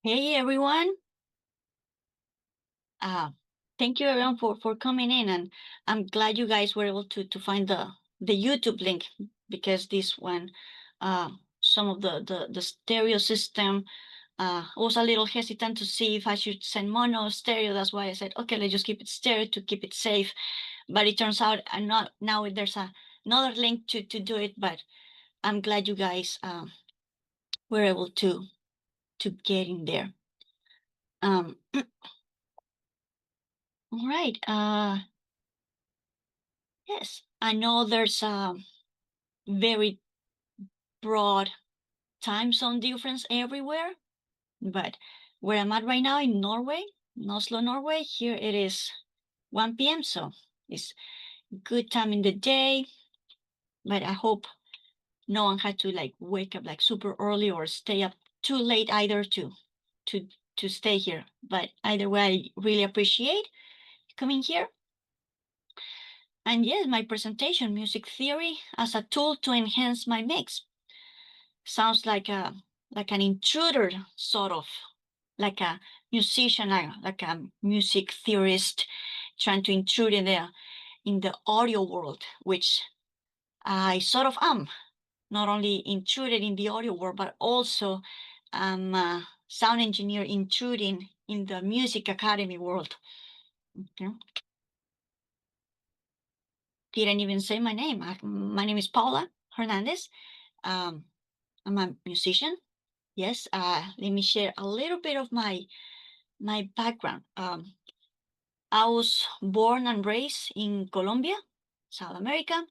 Hey everyone. Uh, Thank you everyone for coming in, and I'm glad you guys were able to find the YouTube link because this one some of the stereo system I was a little hesitant to see if I should send mono or stereo. That's why I said, okay, let's just keep it stereo to keep it safe. But it turns out I'm not now there's another link to do it, but I'm glad you guys were able to get in there. Um all right. Yes, I know there's a very broad time zone difference everywhere, but where I'm at right now in Norway, in Oslo, Norway, here it is 1 p.m. So it's good time in the day, but I hope no one had to like wake up like super early or stay up too late either to to stay here. But either way, I really appreciate coming here. And yes, my presentation, music theory as a tool to enhance my mix. Sounds like an intruder, sort of like a musician, like a music theorist trying to intrude in the audio world, which I sort of am. Not only intruded in the audio world, but also I'm a sound engineer intruding in the music academy world. Okay. Didn't even say my name. My name is Paula Hernández. Um, I'm a musician. Yes. Let me share a little bit of my background. I was born and raised in Colombia, South America.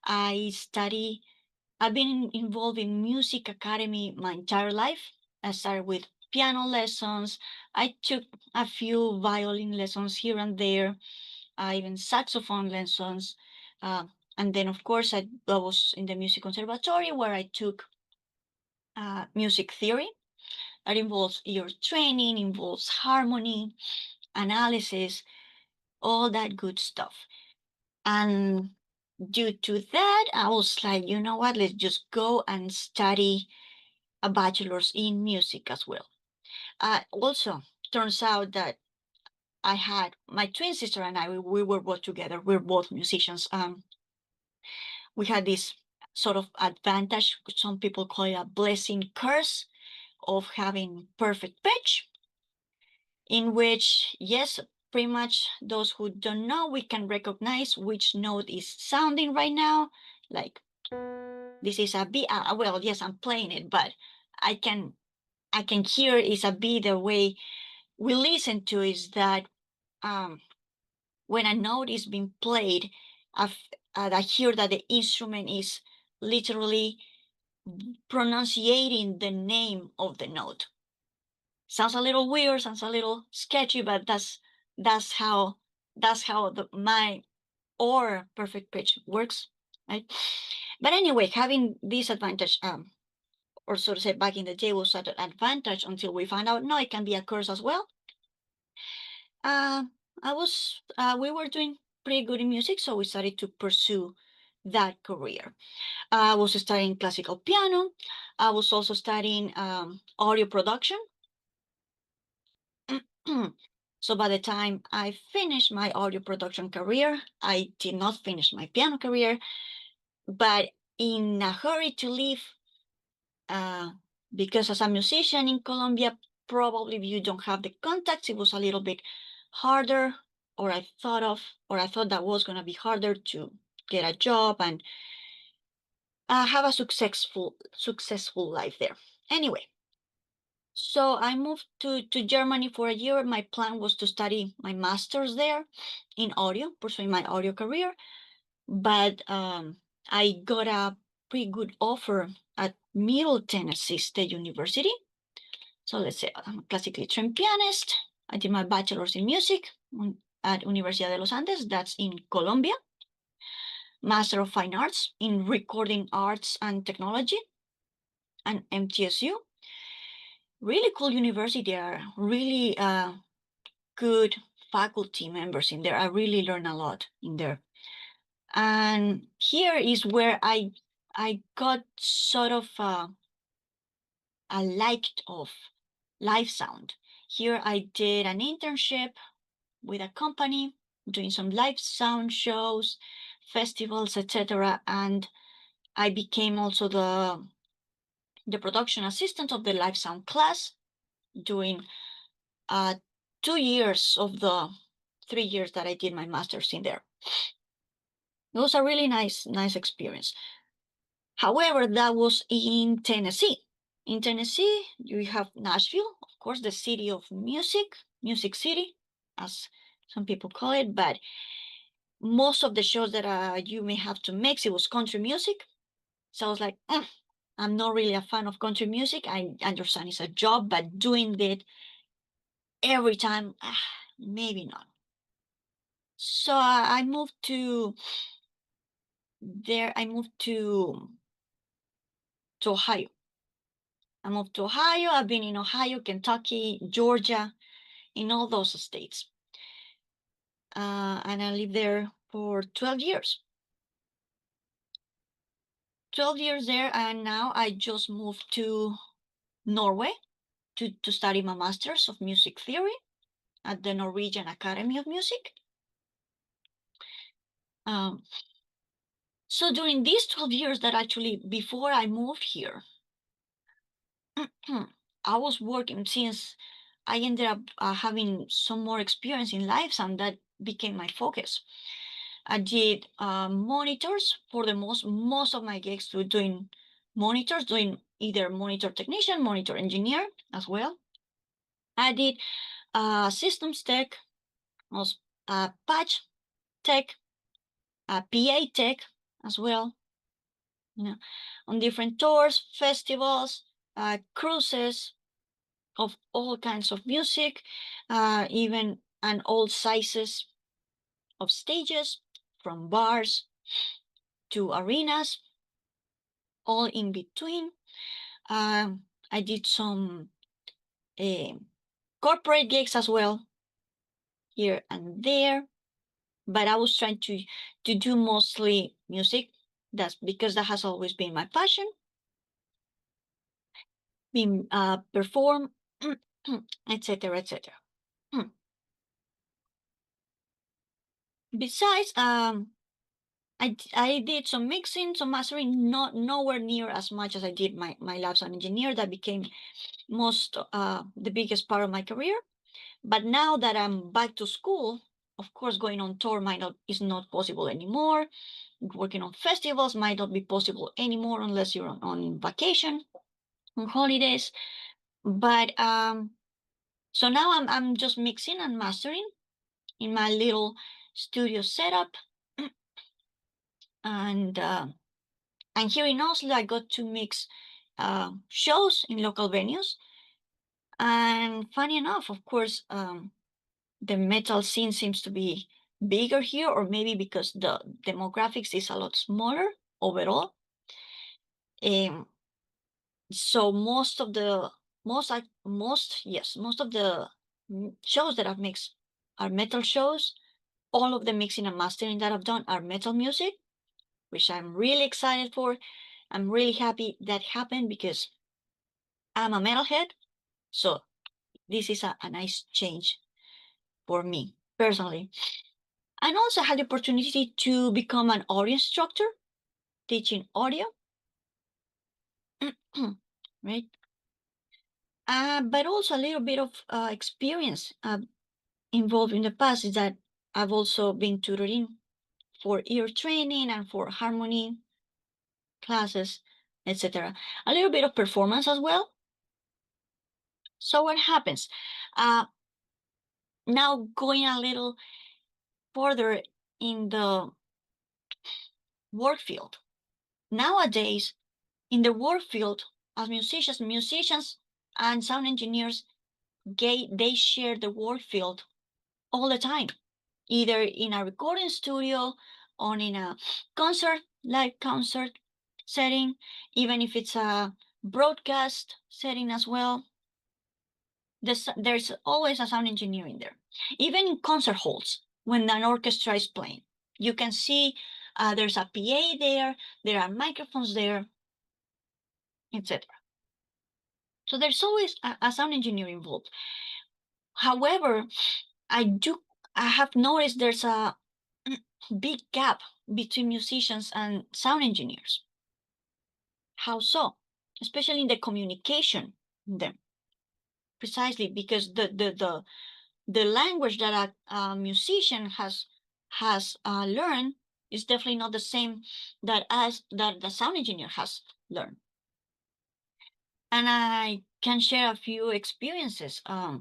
I study. I've been involved in music academy my entire life. I started with piano lessons. I took a few violin lessons here and there, even saxophone lessons. Uh, and then, of course, I was in the music conservatory where I took music theory. That involves ear training, involves harmony, analysis, all that good stuff. And due to that, I was like, you know what, let's just go and study a bachelor's in music as well. Also, turns out that I had my twin sister and I, we were both together. We're both musicians. We had this sort of advantage, some people call it a blessing curse, of having perfect pitch, in which, yes, pretty much those who don't know, we can recognize which note is sounding right now. Like this is a B. Well, yes, I'm playing it, but I can hear it's a B. The way we listen to is that um, when a note is being played, I hear that the instrument is literally pronunciating the name of the note. Sounds a little weird, sounds a little sketchy, but that's how my or perfect pitch works, right? But anyway, having this advantage, or so to say, back in the day was an advantage until we found out no, it can be a curse as well. Uh, we were doing pretty good in music, so we started to pursue that career. I was studying classical piano. I was also studying audio production. So by the time I finished my audio production career, I did not finish my piano career, but in a hurry to leave, uh, because as a musician in Colombia, probably if you don't have the contacts, it was a little bit harder, or I thought that was going to be harder to get a job and have a successful life there. Anyway, so I moved to Germany for a year. My plan was to study my master's there in audio, pursuing my audio career. But I got a pretty good offer at Middle Tennessee State University. So let's say I'm a classically trained pianist. I did my bachelor's in music at Universidad de los Andes, that's in Colombia. Master of Fine Arts in Recording Arts and Technology, and MTSU. Really cool university. There are really good faculty members in there. I really learned a lot in there. And here is where I got sort of a live sound. Here I did an internship with a company doing some live sound shows, festivals, etc. And I became also the production assistant of the live sound class, doing 2 years of the 3 years that I did my master's in there. It was a really nice experience. However, that was in Tennessee. In Tennessee, you have Nashville, of course, the city of music, Music City, as some people call it. But most of the shows that you may have to mix, it was country music. So I was like, I'm not really a fan of country music. I understand it's a job, but doing it every time, maybe not. So I moved to there. I moved to Ohio. I moved to Ohio. I've been in Ohio, Kentucky, Georgia, in all those states. And I lived there for 12 years. 12 years there, and now I just moved to Norway to study my master's of music theory at the Norwegian Academy of Music. So during these 12 years that actually, before I moved here, I was working since I ended up having some more experience in live sound. That became my focus. I did monitors for the most of my gigs, to doing monitors, doing either monitor technician, monitor engineer as well. I did systems tech, also patch tech, PA tech as well. You know, on different tours, festivals, cruises of all kinds of music, even and all sizes of stages, from bars to arenas, all in between. I did some corporate gigs as well, here and there, but I was trying to do mostly music. That's because that has always been my passion. Being perform, etc., etc. Besides, I did some mixing, some mastering, nowhere near as much as I did my lab sound engineer. That became the biggest part of my career. But now that I'm back to school, of course, going on tour is not possible anymore. Working on festivals might not be possible anymore unless you're on vacation, on holidays. But so now I'm just mixing and mastering in my little studio setup. And here in Oslo, I got to mix shows in local venues. And funny enough, of course, the metal scene seems to be bigger here, or maybe because the demographics is a lot smaller overall. So most of the shows that I've mixed are metal shows. All of the mixing and mastering that I've done are metal music, which I'm really excited for. I'm really happy that happened because I'm a metalhead. So this is a nice change for me personally. And also had the opportunity to become an audio instructor, teaching audio. Right? But also a little bit of experience involved in the past is that I've also been tutoring for ear training and for harmony classes, etc. A little bit of performance as well. So what happens? Now going a little further in the work field. Nowadays, in the work field, as musicians and sound engineers, they share the work field all the time, either in a recording studio or in a live concert setting, even if it's a broadcast setting as well. There's always a sound engineer in there. Even in concert halls, when an orchestra is playing, you can see there's a PA there are microphones there, etc. So there's always a sound engineer involved. However, I have noticed there's a big gap between musicians and sound engineers. How so? Especially in the communication them. Precisely because the language that a musician has learned is definitely not the same that the sound engineer has learned. And I can share a few experiences. For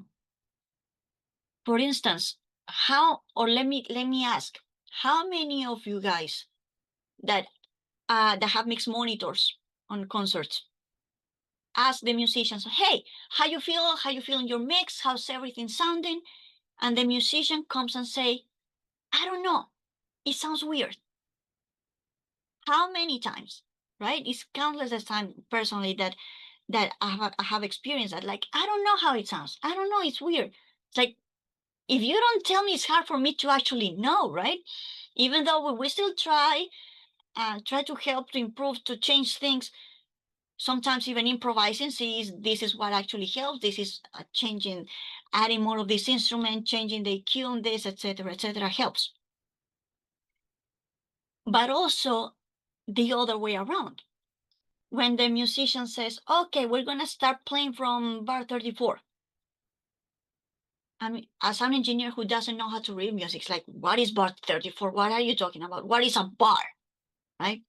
instance, let me ask, how many of you guys that have mixed monitors on concerts ask the musicians, hey, how you feel? How you feel in your mix? How's everything sounding? And the musician comes and say, I don't know. It sounds weird. How many times, right? It's countless of times personally that I have experienced that. Like, I don't know how it sounds. I don't know. It's weird. It's like, if you don't tell me, it's hard for me to actually know, right? Even though we still try to help, to improve, to change things, sometimes even improvising, see this is what actually helps. This is changing, adding more of this instrument, changing the EQ on this, etc., helps. But also the other way around. When the musician says, okay, we're going to start playing from bar 34. I mean, as an engineer who doesn't know how to read music, it's like, what is bar 34? What are you talking about? What is a bar? Right?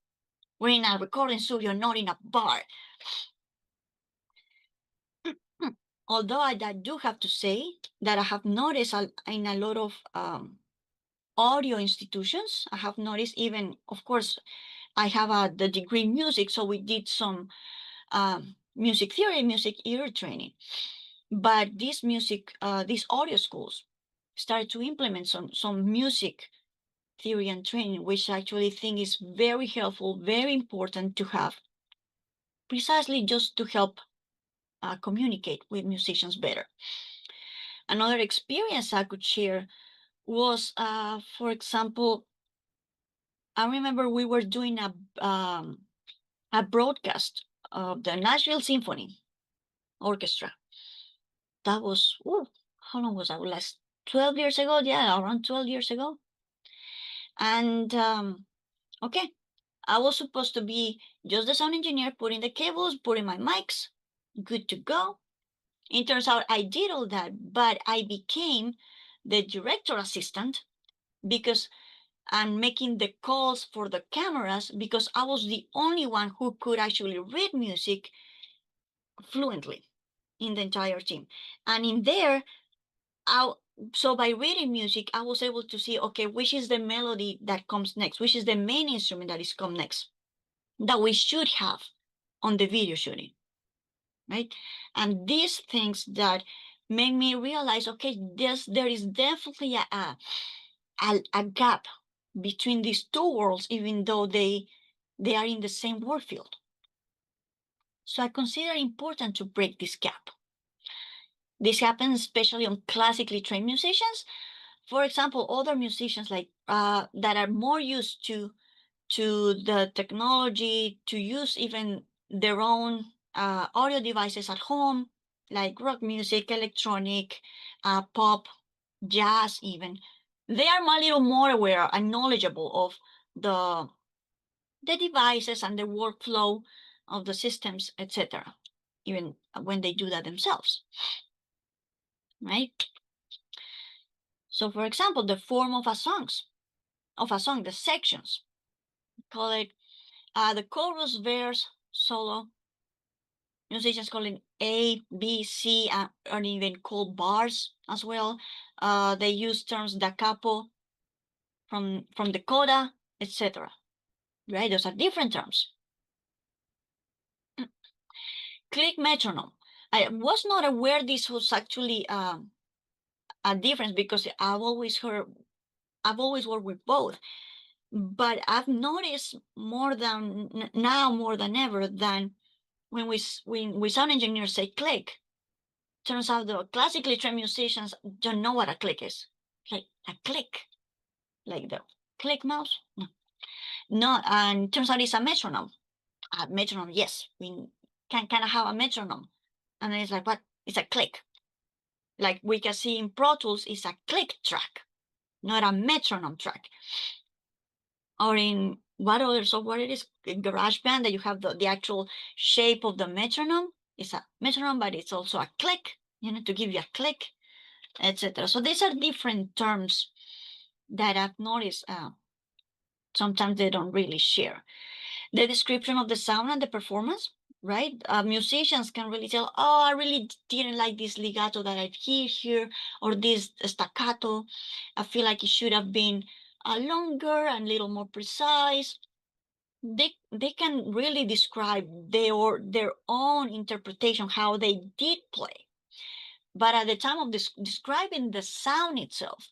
We're in a recording studio, not in a bar. Although I do have to say that I have noticed in a lot of audio institutions, I have noticed even, of course, I have the degree in music, so we did some music theory, music ear training. But these audio schools started to implement some music theory and training, which I actually think is very helpful, very important to have, precisely just to help communicate with musicians better. Another experience I could share was, for example, I remember we were doing a broadcast of the Nashville Symphony Orchestra. That was, how long was that? Last 12 years ago? Yeah, around 12 years ago. And okay, I was supposed to be just the sound engineer, putting the cables, putting my mics, good to go. It turns out I did all that, but I became the director assistant because I'm making the calls for the cameras, because I was the only one who could actually read music fluently in the entire team. And in there, so by reading music, I was able to see, okay, which is the melody that comes next, which is the main instrument that is come next, that we should have on the video shooting, right? And these things that make me realize, okay, there is definitely a gap between these two worlds, even though they are in the same work field. So I consider important to break this gap. This happens especially on classically trained musicians. For example, other musicians like that are more used to the technology, to use even their own audio devices at home, like rock music, electronic, pop, jazz even. They are a little more aware and knowledgeable of the devices and the workflow of the systems, etc., even when they do that themselves, right? So, for example, the form of a song, the sections, call it the chorus, verse, solo. Musicians call it A, B, C, or even called bars as well. They use terms da capo, from the coda, etc. Right? Those are different terms. Click metronome. I was not aware this was actually a difference, because I've always worked with both. But I've noticed more than ever, than when sound engineers say click. Turns out the classically trained musicians don't know what a click is. Like a click, like the click mouse. No, and turns out it's a metronome. A metronome, yes, we can kind of have a metronome And then it's like, what? It's a click. Like we can see in Pro Tools, it's a click track, not a metronome track. Or in what other software it is, GarageBand, that you have the actual shape of the metronome. It's a metronome, but it's also a click, to give you a click, etc. So these are different terms that I've noticed sometimes they don't really share. The description of the sound and the performance, right? Musicians can really tell, oh, I really didn't like this legato that I hear here, or this staccato. I feel like it should have been longer and a little more precise. They can really describe their own interpretation, how they did play. But at the time of describing the sound itself,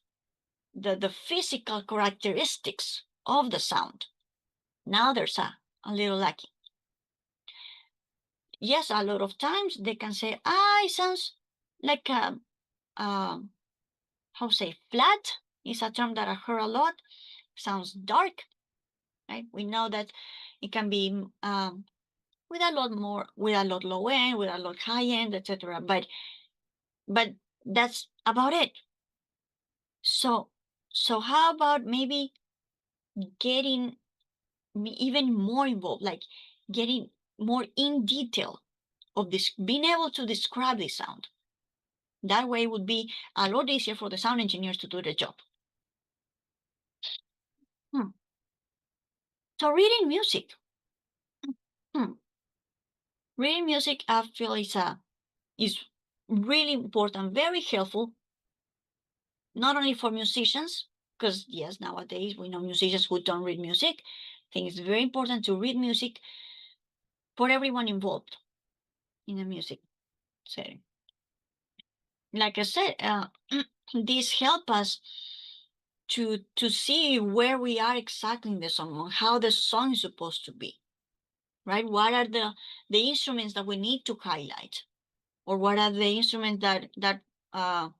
the physical characteristics of the sound, now there's a little lacking. Yes, a lot of times they can say, it sounds like how say, flat is a term that I heard a lot. Sounds dark, right? We know that it can be with a lot low end, with a lot high end, etc. But that's about it. So how about maybe getting even more involved, like getting more in detail of this, being able to describe the sound. That way it would be a lot easier for the sound engineers to do the job. So reading music. Reading music, I feel is really important, very helpful, not only for musicians, because yes, nowadays we know musicians who don't read music. I think it's very important to read music for everyone involved in a music setting. Like I said, this help us to see where we are exactly in the song, how the song is supposed to be, right? What are the instruments that we need to highlight, or what are the instruments that are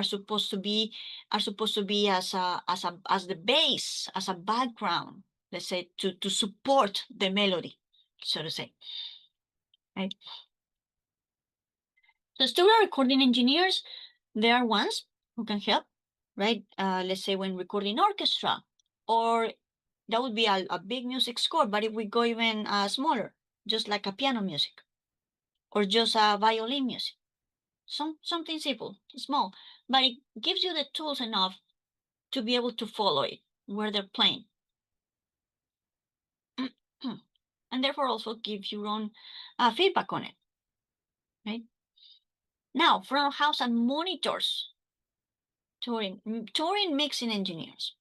supposed to be as the base, as a background, let's say, to support the melody, so to say, right? So studio recording engineers, there are ones who can help, right? Let's say when recording orchestra, or that would be a big music score, but if we go even smaller, just like a piano music, or just a violin music, something simple, small, but it gives you the tools enough to be able to follow it where they're playing. And therefore also give your own feedback on it, right? Now, front house and monitors, touring mixing engineers.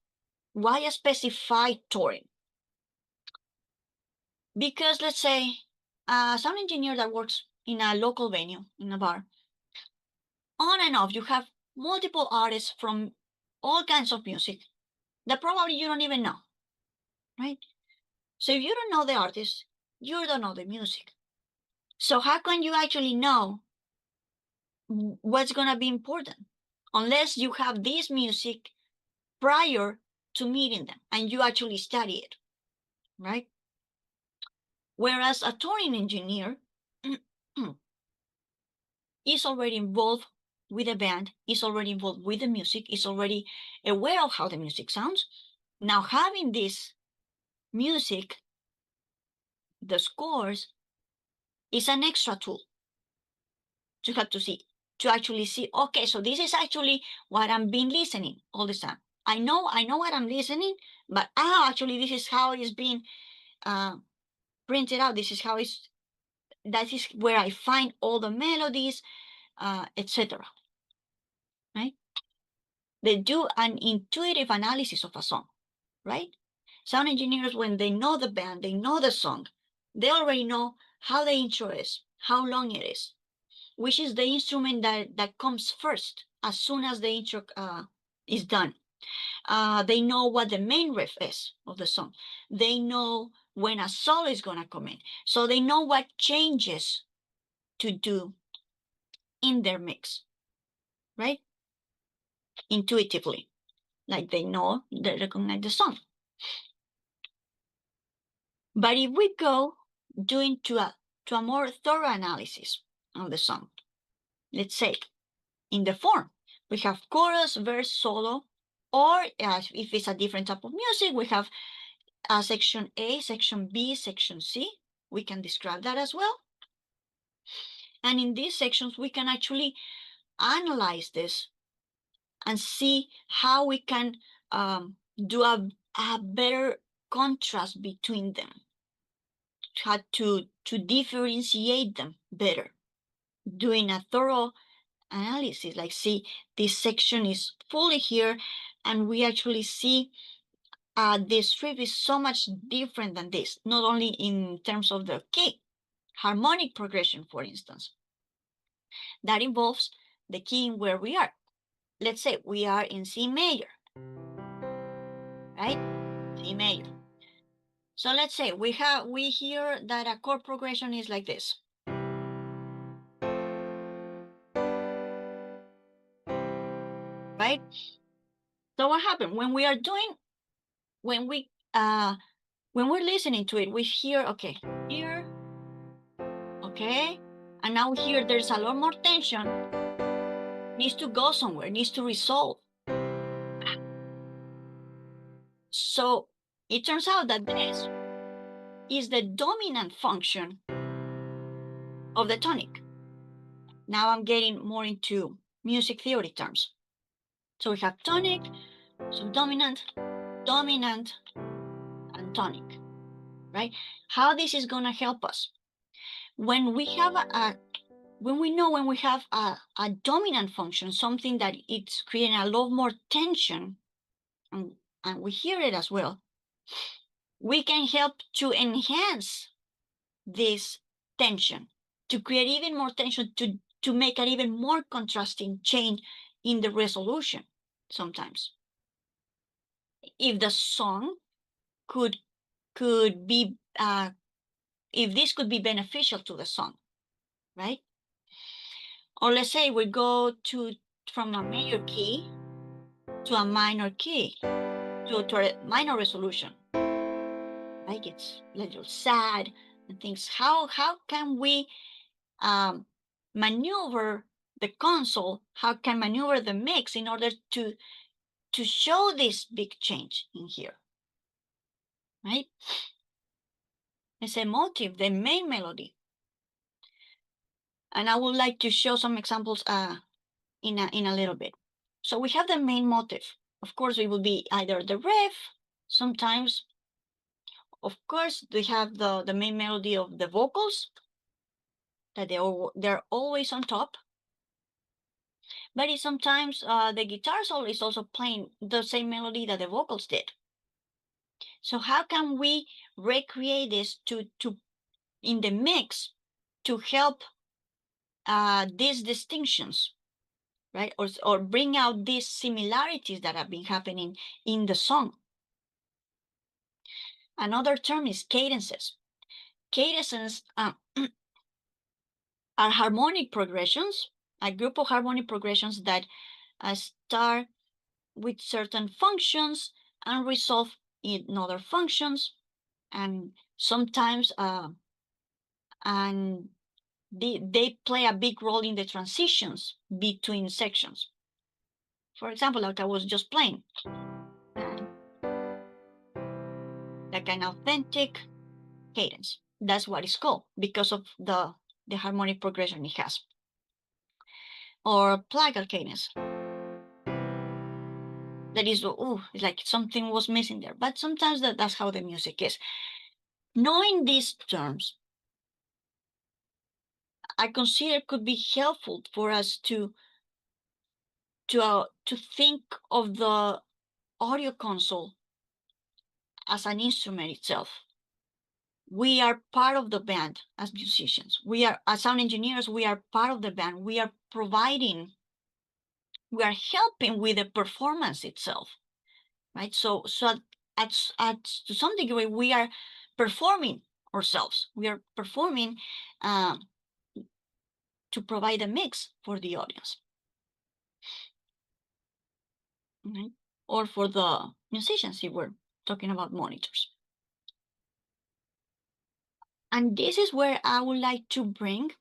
Why a specified touring? Because let's say a sound engineer that works in a local venue, in a bar, on and off, you have multiple artists from all kinds of music that probably you don't even know, right? So if you don't know the artist, you don't know the music. So how can you actually know what's going to be important unless you have this music prior to meeting them and you actually study it, right? Whereas a touring engineer is already involved with the band, is already involved with the music, is already aware of how the music sounds. Now having this music, the scores, is an extra tool to have to actually see, okay, so this is actually what I'm been listening all the time. I know what I'm listening, but actually this is how it's being printed out. This is how that is where I find all the melodies, etc. Right? They do an intuitive analysis of a song, right? Sound engineers, when they know the band, they know the song, they already know how the intro is, how long it is, which is the instrument that comes first as soon as the intro is done. They know what the main riff is of the song. They know when a solo is going to come in. So they know what changes to do in their mix, right? Intuitively, like they recognize the song. But if we go to a more thorough analysis, of the song. Let's say in the form, we have chorus, verse, solo, or if it's a different type of music, we have section A, section B, section C. We can describe that as well. And in these sections, we can actually analyze this and see how we can do a better contrast between them, how to differentiate them better, doing a thorough analysis, like see this section is fully here, and we actually see this strip is so much different than this, not only in terms of the key, harmonic progression, for instance. That involves the key in where we are. Let's say we are in C major, right? C major. So let's say we hear that a chord progression is like this. Right? So what happened when we are doing, when we're listening to it, we hear, okay, here, okay, and now here there's a lot more tension, needs to go somewhere, needs to resolve. So it turns out that this is the dominant function of the tonic. Now I'm getting more into music theory terms. So we have tonic, subdominant, dominant, and tonic, right? How this is going to help us? When we have when we have a dominant function, something that it's creating a lot more tension, and we hear it as well, we can help to enhance this tension, to create even more tension, to make an even more contrasting change in the resolution sometimes. If the song could be, if this could be beneficial to the song, right? Or let's say we go from a major key to a minor key, to a minor resolution. Right? It's a little sad and things. How can we maneuver the console? How can maneuver the mix in order to show this big change in here? Right? It's a motive, the main melody. And I would like to show some examples in a little bit. So we have the main motive. Of course, it will be either the riff, sometimes, of course, we have the main melody of the vocals, that they're always on top. But sometimes the guitar solo is also playing the same melody that the vocals did. So how can we recreate this to in the mix to help these distinctions, right? Or bring out these similarities that have been happening in the song. Another term is cadences. Cadences are harmonic progressions, a group of harmonic progressions that start with certain functions and resolve in other functions, and sometimes and they play a big role in the transitions between sections. For example, like I was just playing, like an authentic cadence. That's what it's called because of the harmonic progression it has. Or plagal cadence. That is, it's like something was missing there. But sometimes that's how the music is. Knowing these terms, I consider could be helpful for us to think of the audio console as an instrument itself. We are part of the band as musicians. We are, as sound engineers, we are part of the band. We are providing, we are helping with the performance itself, right? So to some degree, we are performing ourselves. We are performing to provide a mix for the audience. Okay. Or for the musicians if we're talking about monitors. And this is where I would like to bring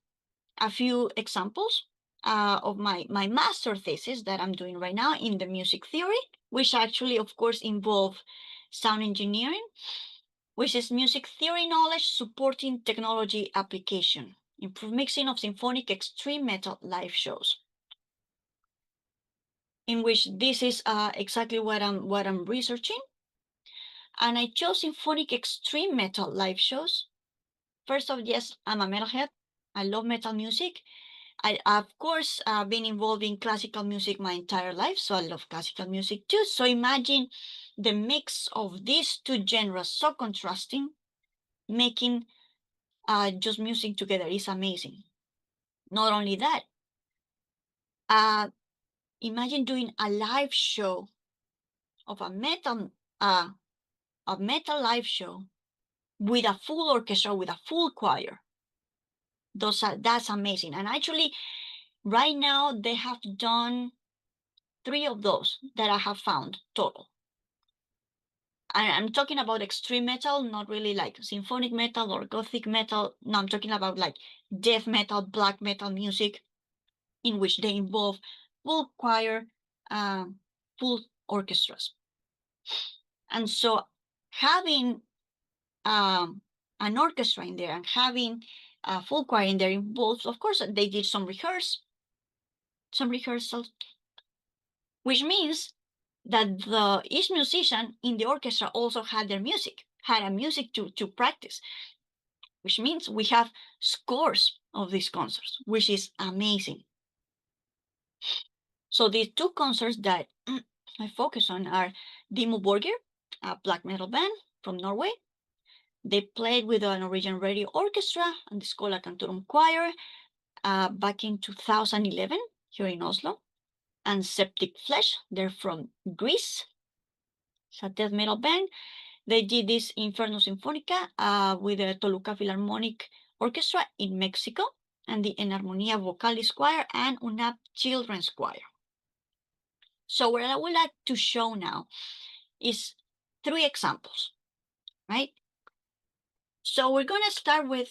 a few examples of my master thesis that I'm doing right now in the music theory, which actually, of course, involve sound engineering, which is music theory knowledge supporting technology application, improved mixing of symphonic extreme metal live shows, in which this is exactly what I'm researching. And I chose symphonic extreme metal live shows. First off, yes, I'm a metalhead. I love metal music. I, of course, been involved in classical music my entire life, so I love classical music too. So imagine the mix of these two genres so contrasting, making just music together is amazing. Not only that, uh, imagine doing a live show of a metal live show with a full orchestra, with a full choir. That's amazing. And actually, right now they have done 3 of those that I have found total. I'm talking about extreme metal, not really like symphonic metal or gothic metal. No, I'm talking about like death metal, black metal music, in which they involve full choir, full orchestras. And so having an orchestra in there and having a full choir in there involves, of course, they did some rehearsals, which means that each musician in the orchestra also had a music to practice, which means we have scores of these concerts, which is amazing. So these 2 concerts that I focus on are Dimmu Borgir, a black metal band from Norway. They played with an Norwegian radio orchestra and the Schola Cantorum choir back in 2011 here in Oslo. And Septic Flesh, they're from Greece. It's a death metal band. They did this Inferno Sinfonica with the Toluca Philharmonic Orchestra in Mexico and the Enarmonia Vocalis Choir and UNAP Children's Choir. So what I would like to show now is 3 examples, right? So we're going to start with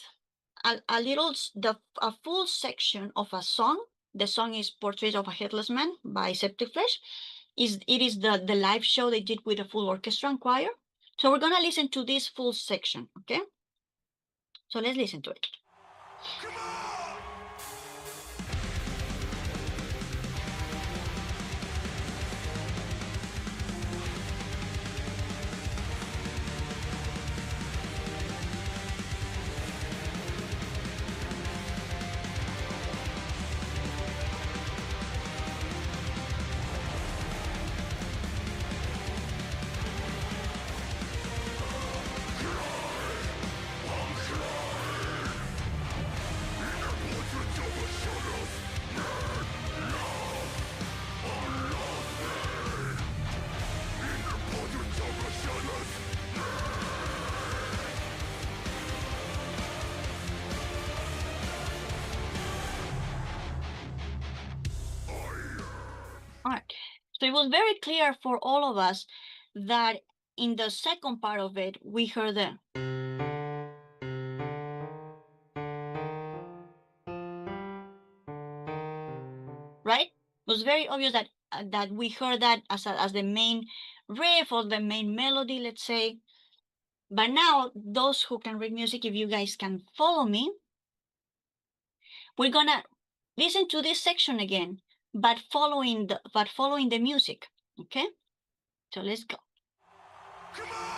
a full section of a song. The song is Portrait of a Headless Man by Septic Flesh. It is the live show they did with a full orchestra and choir. So we're going to listen to this full section, okay? So let's listen to it. Come on! All right. So it was very clear for all of us that in the second part of it, we heard the right? It was very obvious that we heard that as the main riff or the main melody, let's say. But now, those who can read music, if you guys can follow me, we're gonna listen to this section again, but following the music. Okay? So let's go. Come on!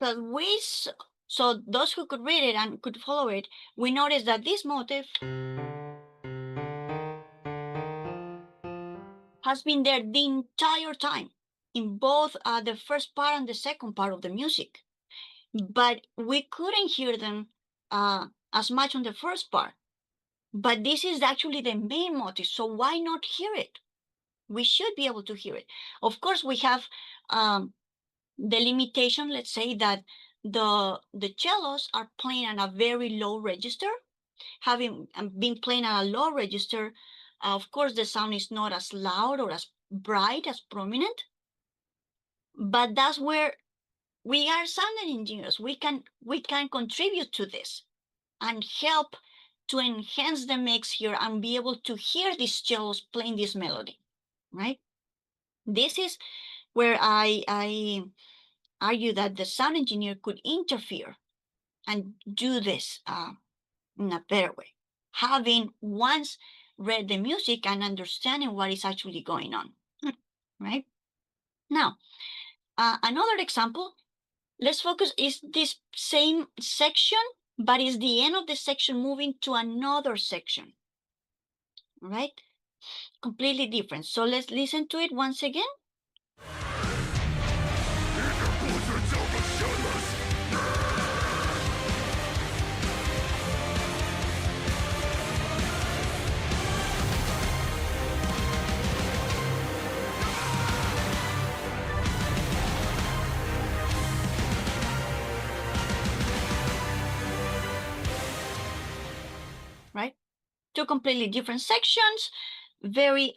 But so those who could read it and could follow it, we noticed that this motive has been there the entire time in both the first part and the second part of the music. But we couldn't hear them as much on the first part. But this is actually the main motive, so why not hear it? We should be able to hear it. Of course, we have the limitation, let's say that the cellos are playing at a very low register. Having been playing at a low register, of course, the sound is not as loud or as bright, as prominent. But that's where we are sound engineers. We can contribute to this and help to enhance the mix here and be able to hear these cellos playing this melody, right? This is where I argue that the sound engineer could interfere and do this in a better way, having once read the music and understanding what is actually going on, right? Now, another example, let's focus, is this same section, but is the end of the section moving to another section, right? Completely different. So let's listen to it once again. Right? Two completely different sections, very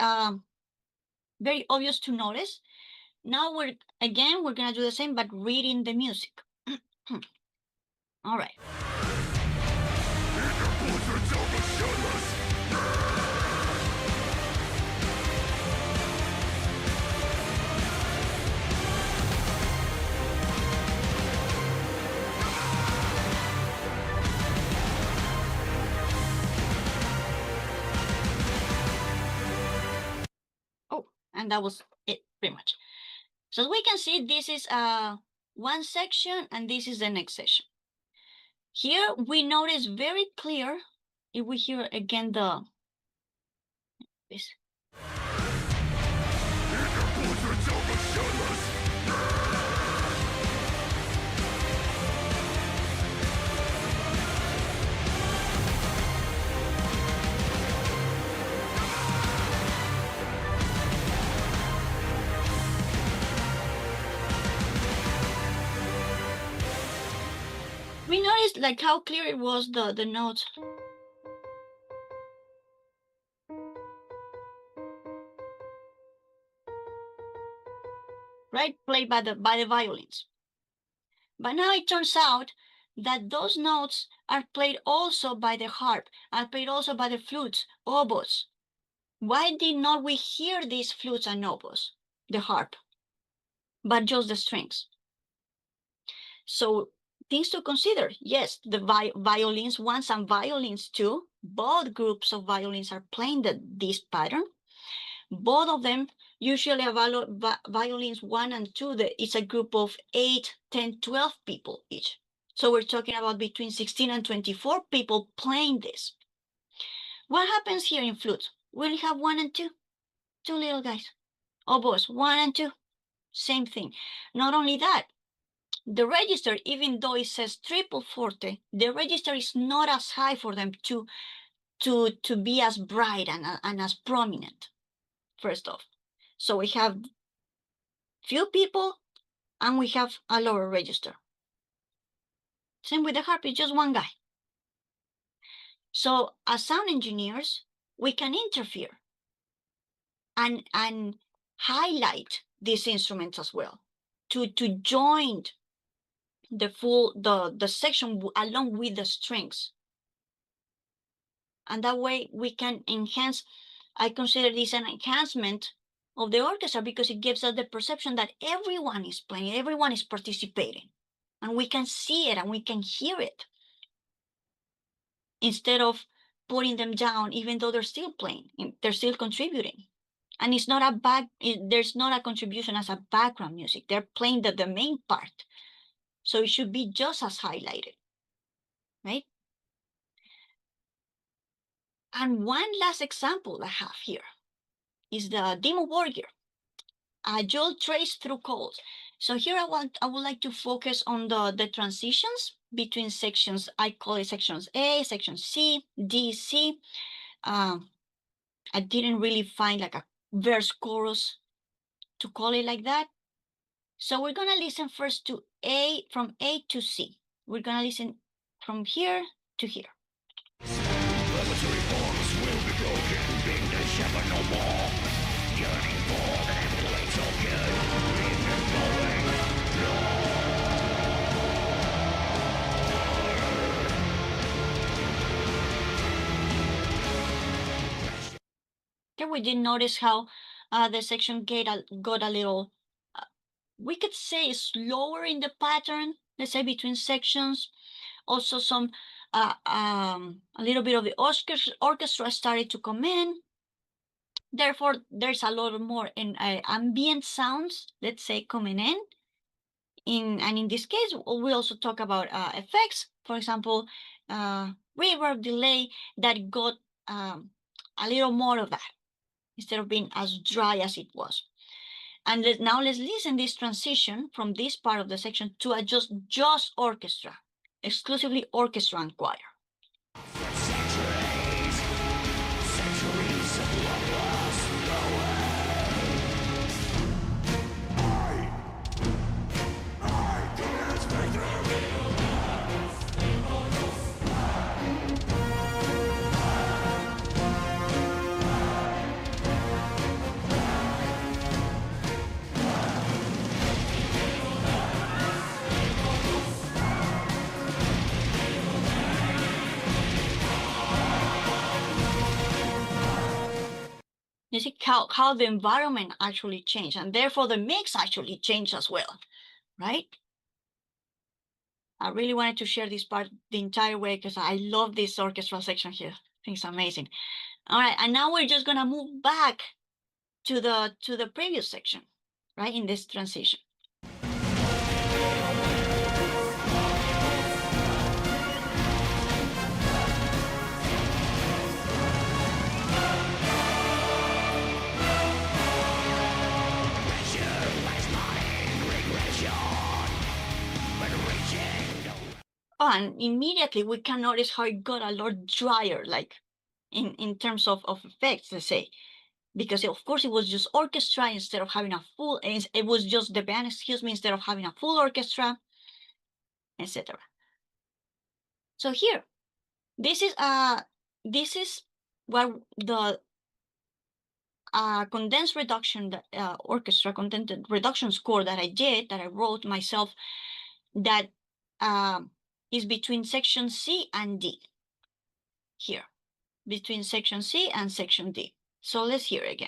very obvious to notice. Now we're gonna do the same, but reading the music. All right. Oh, and that was it, pretty much. So we can see this is one section and this is the next section. Here we notice very clear, if we hear again this. We noticed like how clear it was, the notes. Right, played by the violins. But now it turns out that those notes are played also by the harp, are played also by the flutes, oboes. Why did not we hear these flutes and oboes, the harp, but just the strings? So things to consider. Yes, the violins 1 and violins 2, both groups of violins are playing this pattern. Both of them, usually violins 1 and 2, it's a group of 8, 10, 12 people each. So we're talking about between 16 and 24 people playing this. What happens here in flute? We'll have 1 and 2, two little guys. Oboes, 1 and 2, same thing. Not only that, the register, even though it says triple forte, the register is not as high for them to be as bright and as prominent, first off. So we have few people and we have a lower register. Same with the harp, it's just one guy. So as sound engineers, we can interfere and highlight these instruments as well to join the section along with the strings. And that way we can enhance, I consider this an enhancement of the orchestra, because it gives us the perception that everyone is playing, everyone is participating, and we can see it and we can hear it, instead of putting them down, even though they're still playing, they're still contributing. And it's not there's not a contribution as a background music, they're playing the main part. So it should be just as highlighted, right? And one last example I have here is the demo board here. You'll trace through codes. So here I would like to focus on the transitions between sections. I call it sections A, section C, D, C. I didn't really find like a verse chorus to call it like that. So we're gonna listen first to A, from A to C. We're gonna listen from here to here. Okay, we did notice how the section got a little, we could say slower in the pattern, let's say between sections. Also some, a little bit of the orchestra started to come in. Therefore, there's a lot more in ambient sounds, let's say, coming in. And in this case, we also talk about effects. For example, reverb, delay, that got a little more of that instead of being as dry as it was. And now let's listen this transition from this part of the section to a just orchestra, exclusively orchestra and choir. You see how the environment actually changed, and therefore the mix actually changed as well, right? I really wanted to share this part the entire way because I love this orchestral section here. I think it's amazing. All right, and now we're just gonna move back to the previous section, right, in this transition. Oh, and immediately we can notice how it got a lot drier, like in terms of effects, let's say, because of course it was just orchestra instead of having a full, it was just the band, excuse me, instead of having a full orchestra, etc. So here, this is what the condensed reduction, orchestra condensed reduction score that I wrote myself, that is between section C and D. Here, between section C and section D. So let's hear again.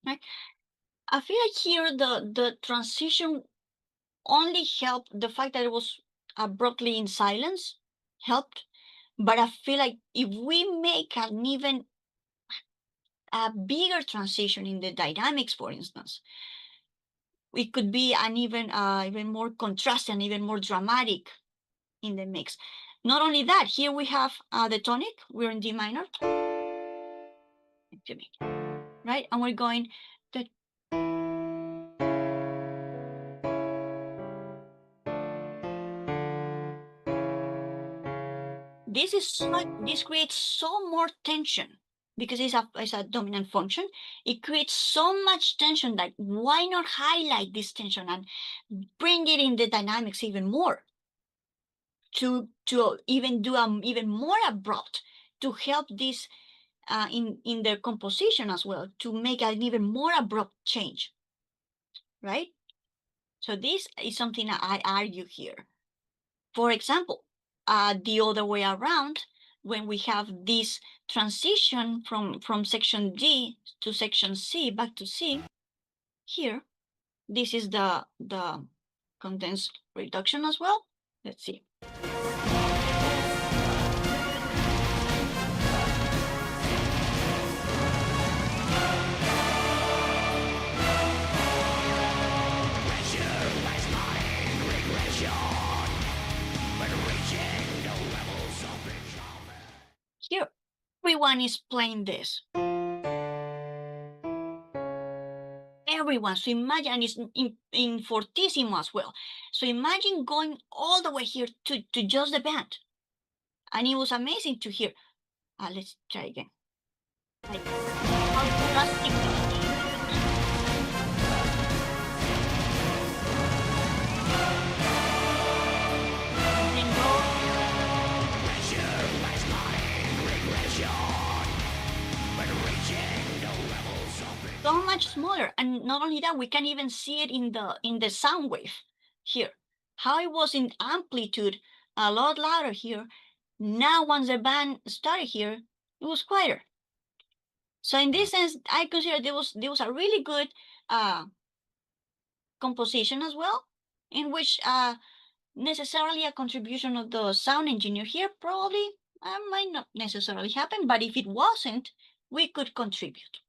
Right? I feel like here the transition only helped, the fact that it was abruptly in silence helped, but I feel like if we make an even a bigger transition in the dynamics, for instance, it could be an even more contrasting and even more dramatic in the mix. Not only that, here we have the tonic. We're in D minor, right? And we're going to, this creates so more tension because it's a dominant function. It creates so much tension that why not highlight this tension and bring it in the dynamics even more, to even do even more abrupt, to help this in the composition as well, to make an even more abrupt change, right? So this is something I argue here. For example, the other way around, when we have this transition from section D to section C, back to C, here, this is the condensed reduction as well. Let's see. Here, everyone is playing this. Everyone. So imagine, and it's in fortissimo as well. So imagine going all the way here to just the band. And it was amazing to hear. Let's try again. Like, how drastic then go so much smaller. And not only that, we can even see it in the sound wave here. How it was in amplitude a lot louder here. Now once the band started here, it was quieter. So in this sense, I consider there was a really good composition as well, in which necessarily a contribution of the sound engineer here probably might not necessarily happen, but if it wasn't, we could contribute,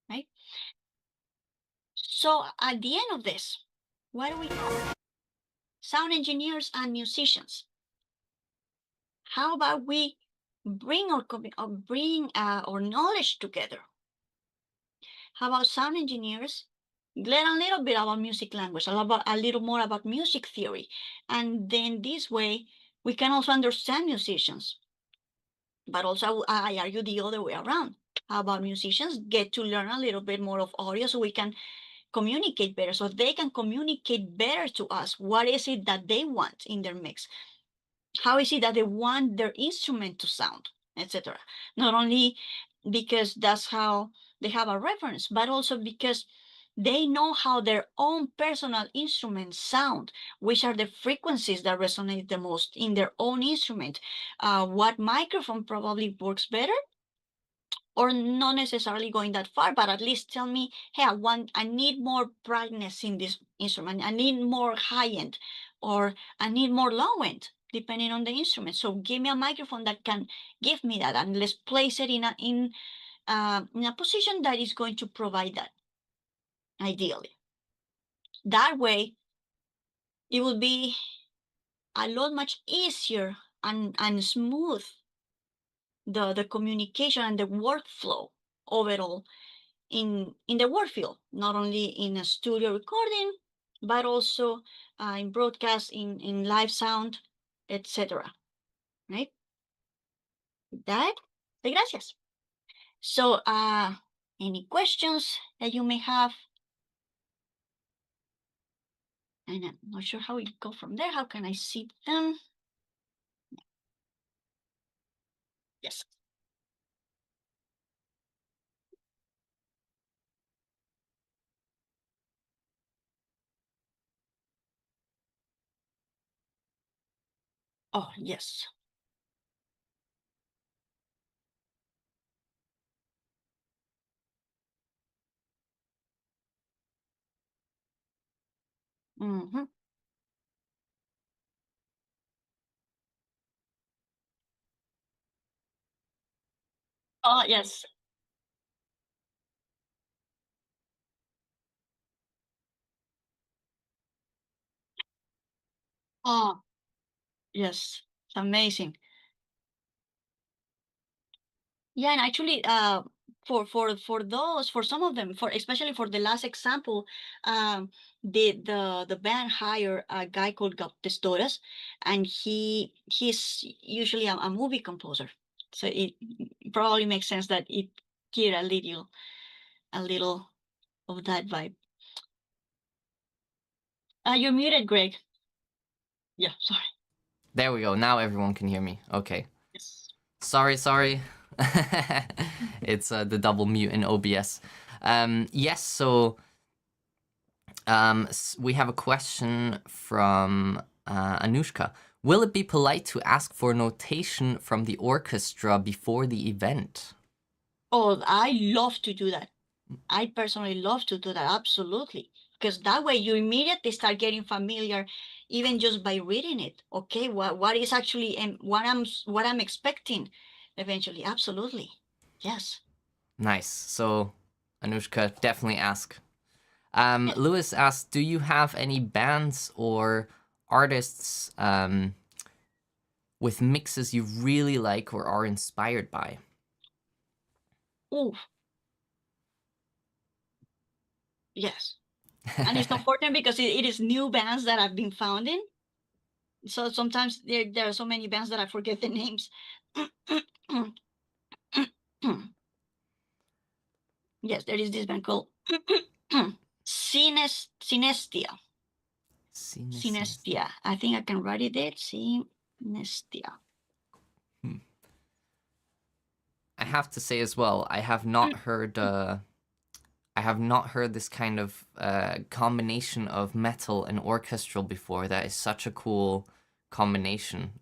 right? So at the end of this, what do we have? Sound engineers and musicians. How about we bring our knowledge together? How about sound engineers learn a little bit about music language, a little more about music theory, and then this way we can also understand musicians. But also, I argue the other way around. How about musicians get to learn a little bit more of audio so we can communicate better, so they can communicate better to us what is it that they want in their mix, how is it that they want their instrument to sound, etc. Not only because that's how they have a reference, but also because they know how their own personal instruments sound, which are the frequencies that resonate the most in their own instrument, what microphone probably works better, or not necessarily going that far, but at least tell me, hey, I need more brightness in this instrument. I need more high end, or I need more low end, depending on the instrument. So give me a microphone that can give me that, and let's place it in a position that is going to provide that, ideally. That way, it will be a lot much easier and smooth the communication and the workflow overall in the work field, not only in a studio recording, but also in broadcast, in live sound, etc. Right? That, gracias. So, any questions that you may have? And I'm not sure how we go from there. How can I see them? Yes. Oh, yes. Mm-hmm. Oh, yes. Oh, yes. It's amazing. Yeah, and actually, for some of them, for especially for the last example, the band hired a guy called Testoras, and he's usually a movie composer, so it probably makes sense that it get a little of that vibe. You're muted, Greg. Yeah, sorry. There we go. Now everyone can hear me. Okay. Yes. Sorry. It's the double mute in OBS. Yes, so we have a question from Anushka. Will it be polite to ask for notation from the orchestra before the event? Oh, I love to do that. I personally love to do that, absolutely. Because that way you immediately start getting familiar. even just by reading it. Okay, what is actually and what I'm expecting eventually. Absolutely, yes. Nice. So, Anushka, definitely ask. Yes. Lewis asks, do you have any bands or artists with mixes you really like or are inspired by? Ooh, yes. And it's important because it is new bands that I've been founding. So sometimes there are so many bands that I forget the names. Yes, there is this band called Synestia. Synestia. I think I can write it there. Synestia. Hmm. I have to say as well, I have not heard this kind of combination of metal and orchestral before. That is such a cool combination.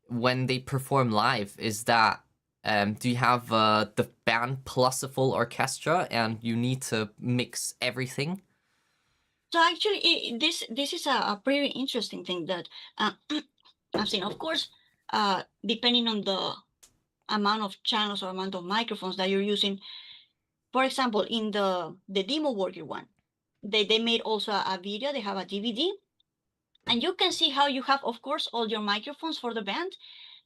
When they perform live, is that do you have the band plus a full orchestra and you need to mix everything? So actually, this is a pretty interesting thing that I've seen. Of course, depending on the amount of channels or amount of microphones that you're using. For example, in the demo worker one, they made also a video. They have a DVD, and you can see how you have, of course, all your microphones for the band.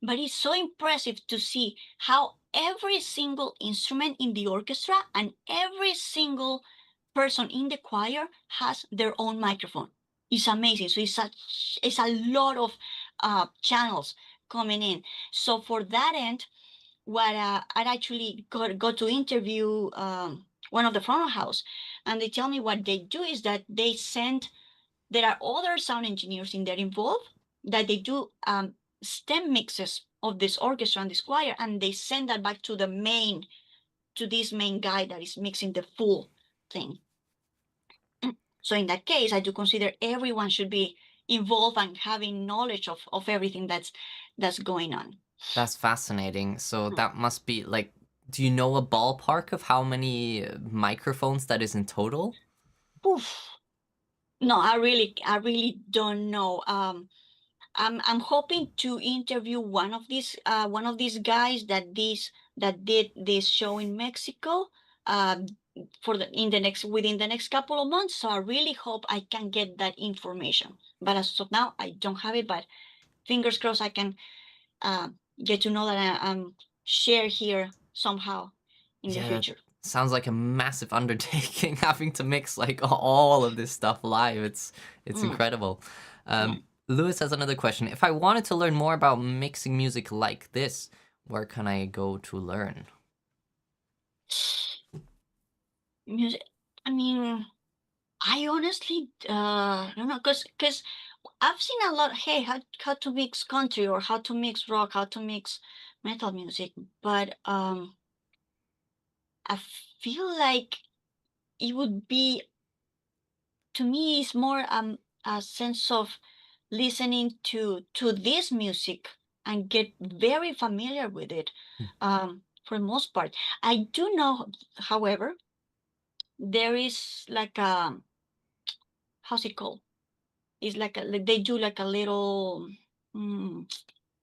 But it's so impressive to see how every single instrument in the orchestra and every single person in the choir has their own microphone. It's amazing. So it's a lot of channels coming in. So for that end, what I actually got to interview one of the front of house, and they tell me what they do is that they send. There are other sound engineers in there involved that they do stem mixes of this orchestra and this choir, and they send that back to this main guy that is mixing the full thing. So in that case, I do consider everyone should be involved and having knowledge of everything that's going on. That's fascinating. So that must be like, do you know a ballpark of how many microphones that is in total? Oof. No, I really don't know. I'm hoping to interview one of these guys that did this show in Mexico for within the next couple of months. So I really hope I can get that information. But as of now, I don't have it. But fingers crossed, I can uh, get to know that I'm share here somehow in the Yeah, that future. sounds like a massive undertaking having to mix like all of this stuff live. It's Mm, incredible. mm. Lewis has another question. If I wanted to learn more about mixing music like this, where can I go to learn? Music. I mean, I honestly don't know because I've seen a lot. Hey, how to mix country or how to mix rock, how to mix metal music, but I feel like it would be to me it's more a sense of listening to this music and get very familiar with it. For the most part, I do know, however, there is like a how's it called? It's like they do like a little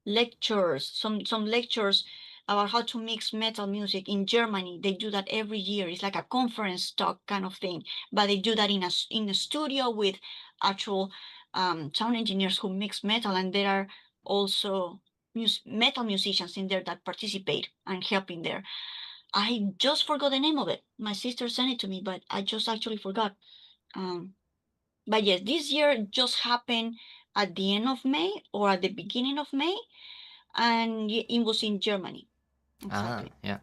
lectures, some lectures about how to mix metal music in Germany. They do that every year. It's like a conference talk kind of thing, but they do that in a studio with actual sound engineers who mix metal, and there are also metal musicians in there that participate and help in there. I just forgot the name of it. My sister sent it to me, but I just actually forgot. Um, but yes, this year just happened at the end of May or at the beginning of May, and it was in Germany. Ah, Exactly. yeah,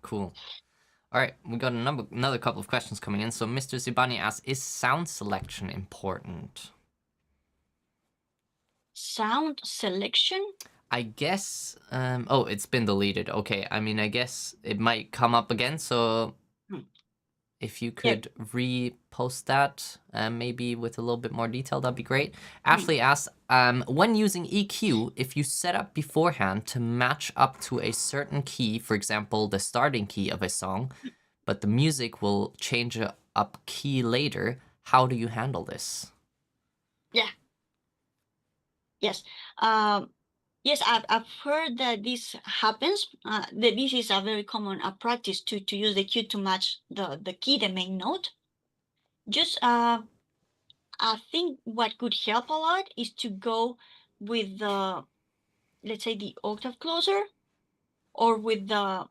cool. All right, we got another couple of questions coming in. So Mr. Zibani asks, is sound selection important? Sound selection? I guess, oh, it's been deleted. Okay, I mean, I guess it might come up again. So Hmm. if you Yeah. could repost that, maybe with a little bit more detail, that'd be great. Hmm. Ashley asks, when using EQ, if you set up beforehand to match up to a certain key, for example, the starting key of a song, but the music will change up key later, how do you handle this? Yeah. Yes. Yes, I've heard that this happens. That this is a very common practice to use the cue to match the key, the main note. Just I think what could help a lot is to go with the, let's say, the octave closer, or with the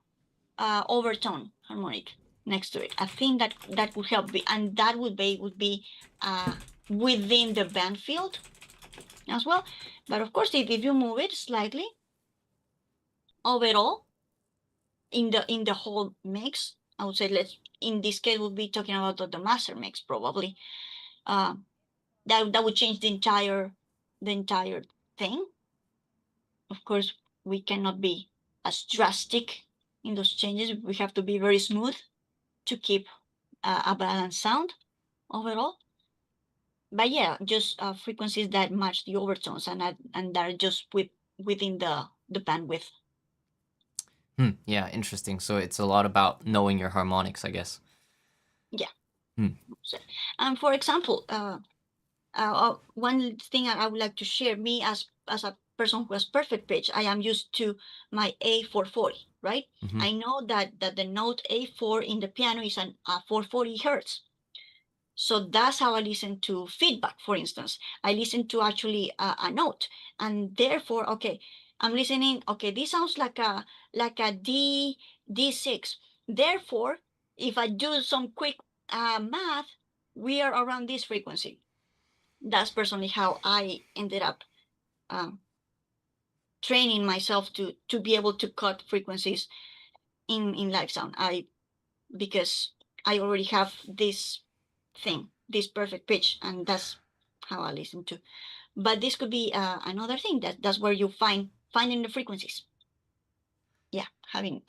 overtone harmonic next to it. I think that would help, and that would be within the band field as well. But of course, if you move it slightly overall in the whole mix, I would say, in this case we'll be talking about the master mix probably. Uh, that would change the entire thing. Of course, we cannot be as drastic in those changes. We have to be very smooth to keep a balanced sound overall. But yeah, just frequencies that match the overtones and that are just within the bandwidth. Yeah, interesting. So it's a lot about knowing your harmonics, I guess. Yeah. Hmm. And for example, one thing I would like to share, me as a person who has perfect pitch, I am used to my A440, right? Mhm. I know that the note A4 in the piano is an 440 hertz. So that's how I listen to feedback. For instance, I listen to actually a note, and therefore, okay, I'm listening. Okay, this sounds like a D6. Therefore, if I do some quick math, we are around this frequency. That's personally how I ended up training myself to be able to cut frequencies in live sound. Because I already have this thing, this perfect pitch, and that's how I listen to. But this could be another thing, that's where you finding the frequencies. Yeah, having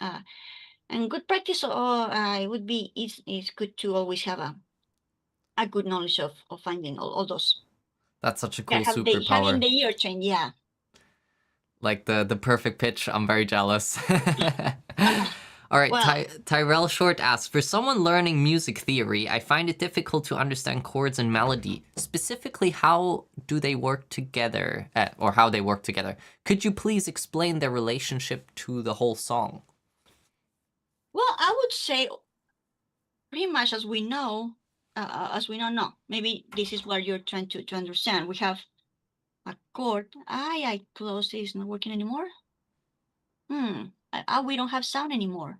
and good practice. Or it would be it's good to always have a good knowledge of finding all those. That's such a Yeah, cool having superpower. the ear trained. Yeah. Like the perfect pitch. I'm very jealous. All right, Well, Tyrell Short asks, for someone learning music theory, I find it difficult to understand chords and melody. Specifically, how do they work together, or how they work together? Could you please explain their relationship to the whole song? well, I would say pretty much as we know, no. Maybe this is what you're trying to understand. We have a chord. I closed it. It's not working anymore. We don't have sound anymore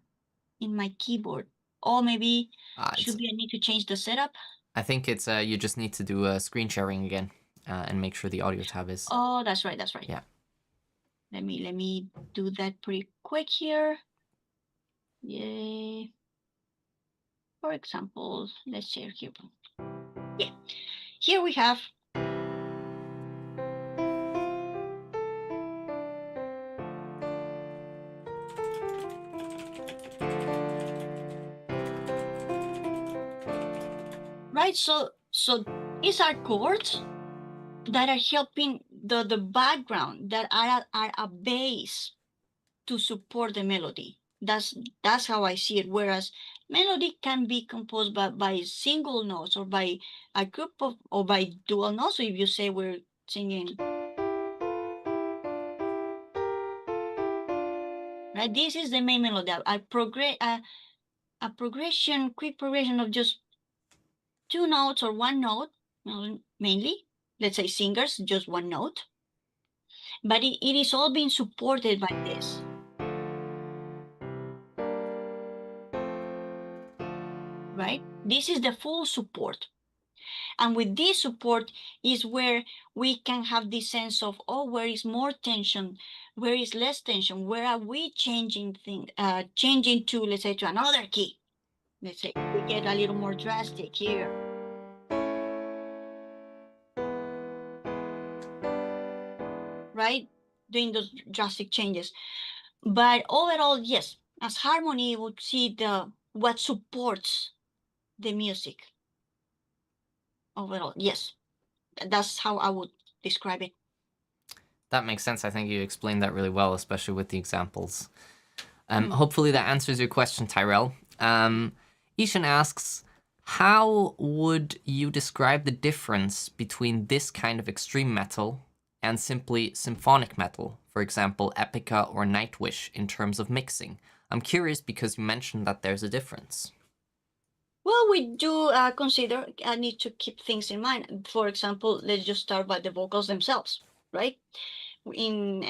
in my keyboard. Or maybe It's, should be I need to change the setup. I think it's you just need to do screen sharing again, and make sure the audio tab is. Oh, that's right. That's right. Yeah. Let me do that pretty quick here. Yay. For example, let's share here. Yeah. Here we have right. So these are chords that are helping the background, that are a base to support the melody. That's how I see it. Whereas melody can be composed by single notes, or by a group of, or by dual notes. So if you say we're singing, right, this is the main melody. A progression, quick progression of just two notes or one note, mainly. Let's say singers, just one note. But it is all being supported by this. Right? This is the full support. And with this support is where we can have this sense of, oh, where is more tension? Where is less tension? Where are we changing changing to, let's say, to another key? Let's say we get a little more drastic here. Right? Doing those drastic changes. But overall, yes, as harmony, we would see what supports the music. Overall, yes. That's how I would describe it. That makes sense. I think you explained that really well, especially with the examples. Hopefully that answers your question, Tyrell. Ishan asks, how would you describe the difference between this kind of extreme metal and simply symphonic metal, for example, Epica or Nightwish, in terms of mixing? I'm curious because you mentioned that there's a difference. Well, we do consider, I need to keep things in mind. For example, let's just start by the vocals themselves, right? In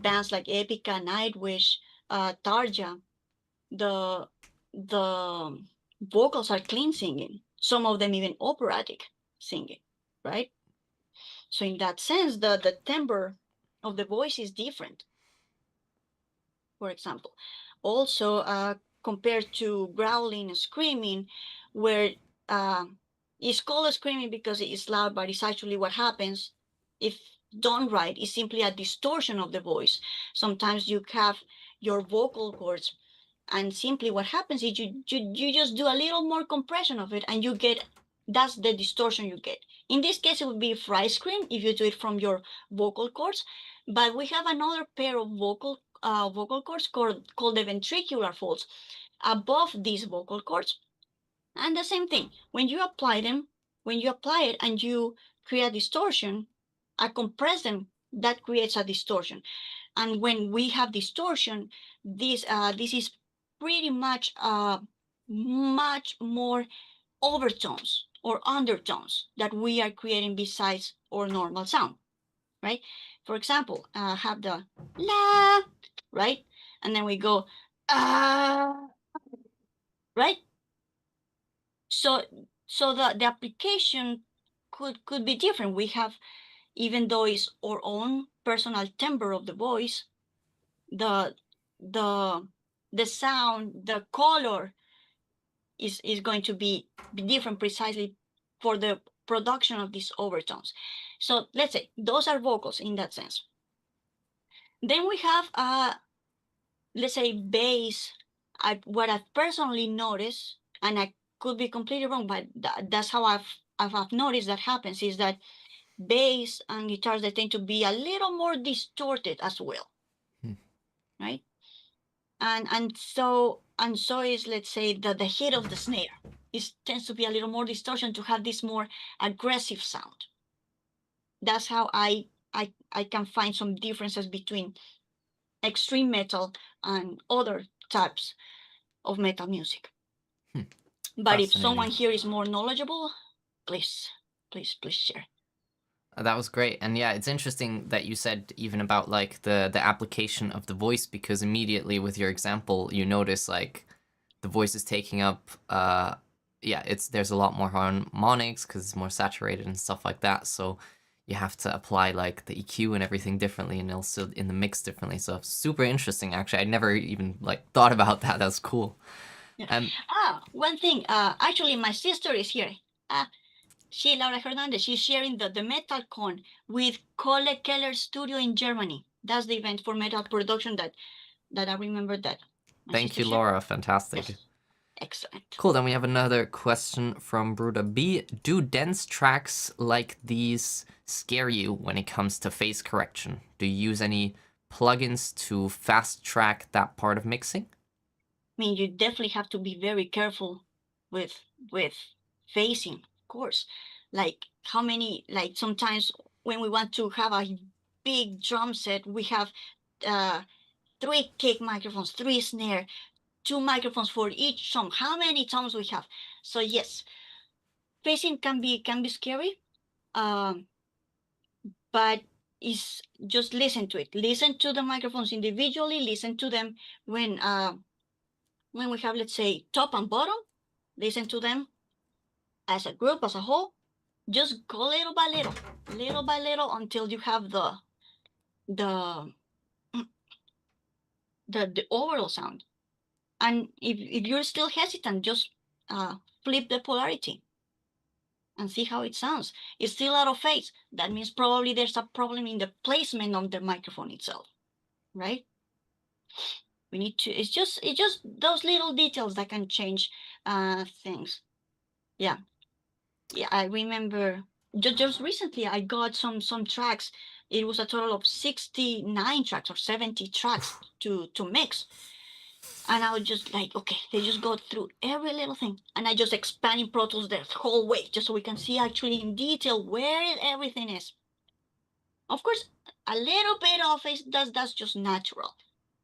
bands like Epica, Nightwish, Tarja, the vocals are clean singing. Some of them even operatic singing, right? So in that sense, the timbre of the voice is different. For example, also compared to growling and screaming, where it's called screaming because it is loud, but it's actually what happens if done right. It's simply a distortion of the voice. Sometimes you have your vocal cords, and simply what happens is you just do a little more compression of it, and you get, that's the distortion you get. In this case, it would be fry scream if you do it from your vocal cords, but we have another pair of vocal cords called the ventricular folds above these vocal cords, and the same thing, when you apply it and you create distortion, compress them, that creates a distortion. And when we have distortion, this is pretty much much more overtones or undertones that we are creating besides our normal sound, right? For example, have the la, right? And then we go right? So the application could be different. We have, even though it's our own personal timbre of the voice, the the the sound, the color is going to be different precisely for the production of these overtones. So let's say those are vocals in that sense. Then we have let's say bass. What I've personally noticed, and I could be completely wrong, but that's how I've noticed that happens, is that bass and guitars, they tend to be a little more distorted as well, right? And so is, let's say, the hit of the snare. It tends to be a little more distortion to have this more aggressive sound. That's how I can find some differences between extreme metal and other types of metal music. But if someone here is more knowledgeable, please share. That was great. And yeah, it's interesting that you said even about like the application of the voice, because immediately with your example, you notice like the voice is taking up there's a lot more harmonics because it's more saturated and stuff like that. So you have to apply like the EQ and everything differently, and also in the mix differently. So super interesting, actually. I never even like thought about that. That's cool. Yeah. One thing, actually my sister is here. She, Laura Hernández, she's sharing the MetalCon with Cole Keller Studio in Germany. That's the event for metal production that I remember that. Thank you, Laura. Fantastic. Yes. Excellent. Cool. Then we have another question from Bruda B. Do dense tracks like these scare you when it comes to phase correction? Do you use any plugins to fast track that part of mixing? I mean, you definitely have to be very careful with phasing, of course. Like how many, like sometimes when we want to have a big drum set, we have 3 kick microphones, 3 snare, 2 microphones for each tom. How many toms we have? So yes, phasing can be scary, but is just listen to it. Listen to the microphones individually. Listen to them when we have, let's say, top and bottom. Listen to them as a group, as a whole. Just go little by little, until you have the overall sound. And if you're still hesitant, just flip the polarity and see how it sounds. It's still out of phase. That means probably there's a problem in the placement of the microphone itself, right? We need to, it's just those little details that can change things. Yeah. I remember just recently I got some tracks. It was a total of 69 tracks or 70 tracks to mix. And I was just like, okay, they just go through every little thing. And I just expand in Pro Tools the whole way, just so we can see actually in detail where everything is. Of course, a little bit of it, that's just natural.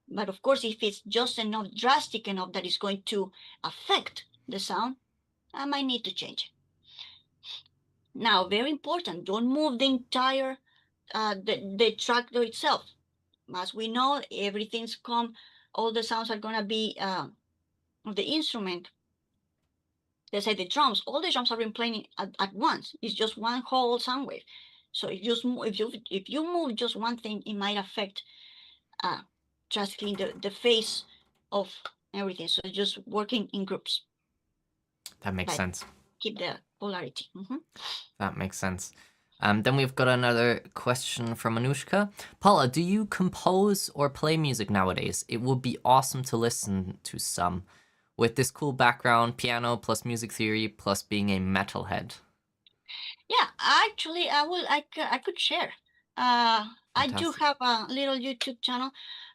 But of course, if it's just enough, drastic enough that it's going to affect the sound, I might need to change it. Now, very important, don't move the entire the tractor itself. As we know, all the sounds are gonna be of the instrument. Let's say the drums, all the drums are being playing at once. It's just one whole sound wave. So if you move just one thing, it might affect drastically the phase of everything. So just working in groups. That makes sense. Keep the polarity. That makes sense. Then we've got another question from Anushka. Paula, do you compose or play music nowadays? It would be awesome to listen to some. With this cool background, piano plus music theory plus being a metalhead. Yeah, actually, I could share. I do Fantastic. have a little YouTube channel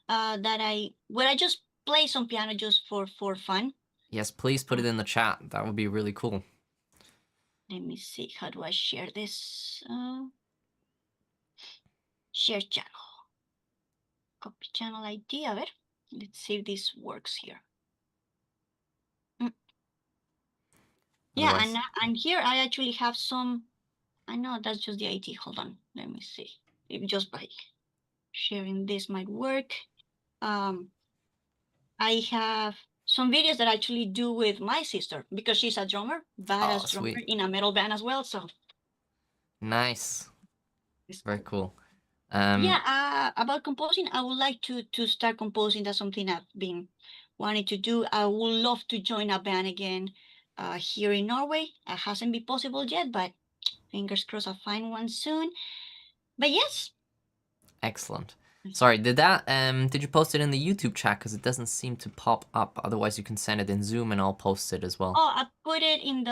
where I just play some piano just for fun. Yes, please put it in the chat. That would be really cool. Let me see. How do I share this? Share channel. Copy channel ID. A ver. Let's see if this works here. Yeah, and here I actually have some. I know that's just the ID. Hold on. Let me see. If just by sharing this might work. I have some videos that I actually do with my sister because she's a drummer, badass drummer Sweet. in a metal band as well. So nice. Very cool. Yeah, about composing, I would like to start composing. That's something I've been wanting to do. I would love to join a band again here in Norway. It hasn't been possible yet, but fingers crossed I'll find one soon. But yes. Excellent. Sorry, did you post it in the YouTube chat? Because it doesn't seem to pop up. Otherwise, you can send it in Zoom and I'll post it as well. Oh, I put it in the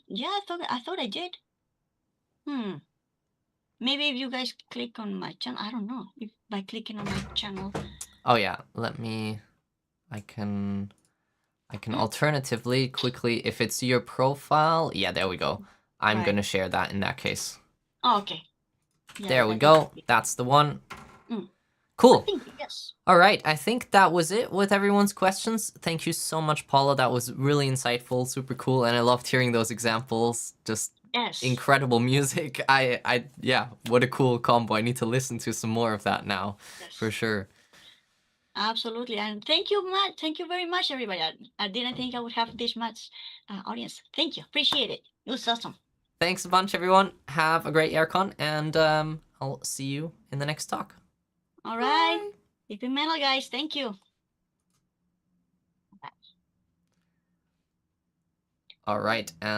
yeah, I thought I did. Maybe if you guys click on my channel, I don't know, if by clicking on my channel. Oh yeah, I can alternatively quickly, if it's your profile, yeah, there we go. I'm gonna share that in that case. Oh, okay. Yeah, there we go. That's the one. Cool. Yes. All right, I think that was it with everyone's questions. Thank you so much, Paula. That was really insightful, super cool, and I loved hearing those examples. Just incredible music. Yeah, what a cool combo. I need to listen to some more of that now, for sure. Absolutely, and thank you, Matt. Thank you very much, everybody. I didn't think I would have this much audience. Thank you, appreciate it. It was awesome. Thanks a bunch, everyone. Have a great AirCon, and I'll see you in the next talk. All right. Keep it metal, guys. Thank you. All right, and